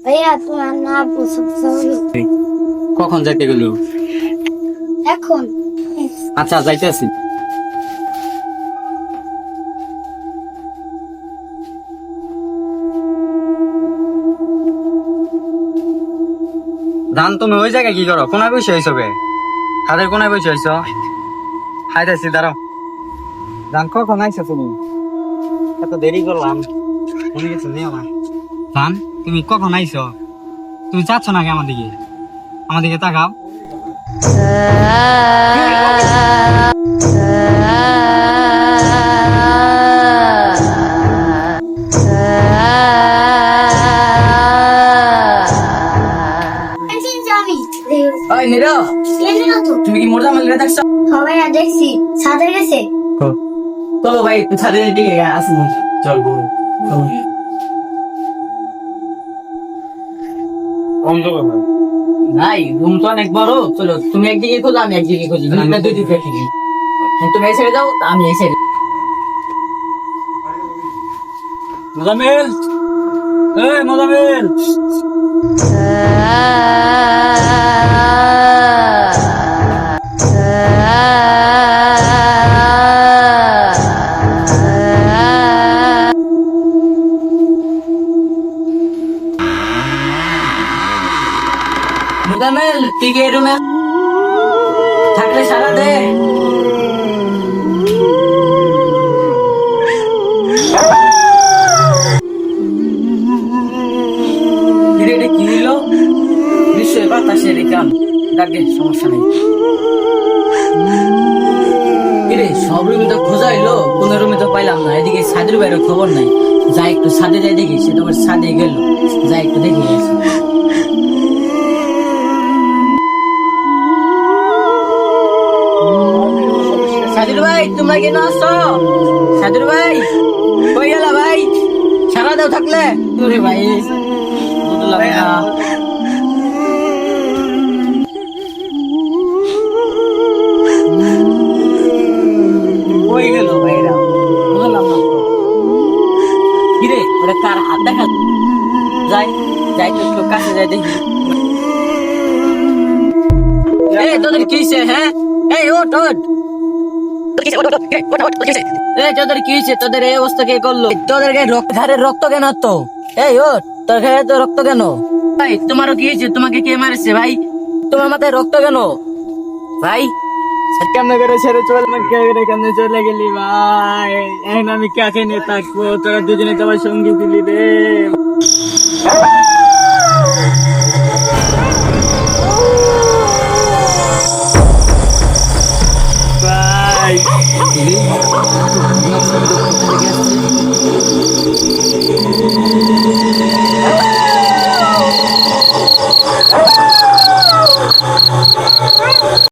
ভাইয়া তোমার না বুঝতে কখন যাইতে গেল? এখন আচ্ছা যাইতেছি। ধান তুমি ওই জায়গায় কি করো? কোনায় বসে হইছো বে? হাতের কোনায় বসে হইছো? খাইতেছি, দাঁড়াও। ধান কখন আইছো তুমি? এত দেরি করলাম, মনে কিছু নিও না। ধান তুমি কখন আইছো? তুমি চাচ্ছ নাকি আমার দিকে? আমার দিকে তাকাও। আমি ওই নীরো, কেন না তো তুমি কি মোজামেল দেখছো? ভাইয়া দেখছি সাথে গেছে চলো ভাই, তুই ছাদে দিকে আসুন। চল বউ, চলো। ভাই রুম তো অনেক বড়, চলো তুমি একদিকে খোঁজো, আমি একদিকে খুঁজি, আমরা দুই দিকে খুঁজি। তুমি এই সাইডে যাও, আমি এই সাইডে। মোজামেল, এই মোজামেল। মোজামেল, তুই কি এই রুমে থাকলে সারা দে। কিরে, এটা কি হইলো? নিশ্চয়ই বাতাসের এই গান। ডাকে, সমস্যা নেই। কিরে, সব রুমে তো খোঁজা হইলো, কোন রুমে তো পাইলাম না। এদিকে ছাদের বাইরে খবর নাই। যাই একটু ছাদে যাই দেখি, সে তোমার ছাদে গেল। যাই একটু দেখি আসি। সাদুর ভাই, তোমরা কেন আসছো? সাদুর ভাই, কই গেলা ভাই? সারা দাও থাকলে। তোরে ভাই, বুঝলাম না। কই গেল ভাইরা? বুঝলাম না তো। কিরে, ওটা কার হাত দেখা? যাই যাই তো একটু কাছে যাই দেখি। এই তোদের কি হইছে? হ্যাঁ, এই ওঠ ওঠ। তোদের কি হয়েছে? তোদের এই অবস্থা কে করলো? তোদের গায়ে ঘাড়ের রক্ত কেন? তো এই ও, তোর গায়ে তো রক্ত কেন? ভাই তোমারও কি হয়েছে? তোমাকে কে মারছে ভাই? তোমার মাথায় রক্ত কেন ভাই? কেমনে করে ছেড়ে চলে কেমনে চলে গেলি ভাই? এখন আমি কাকে নিয়ে থাকবো? তোরা দুজনে তো আমার সঙ্গী দিলি রে ভাই।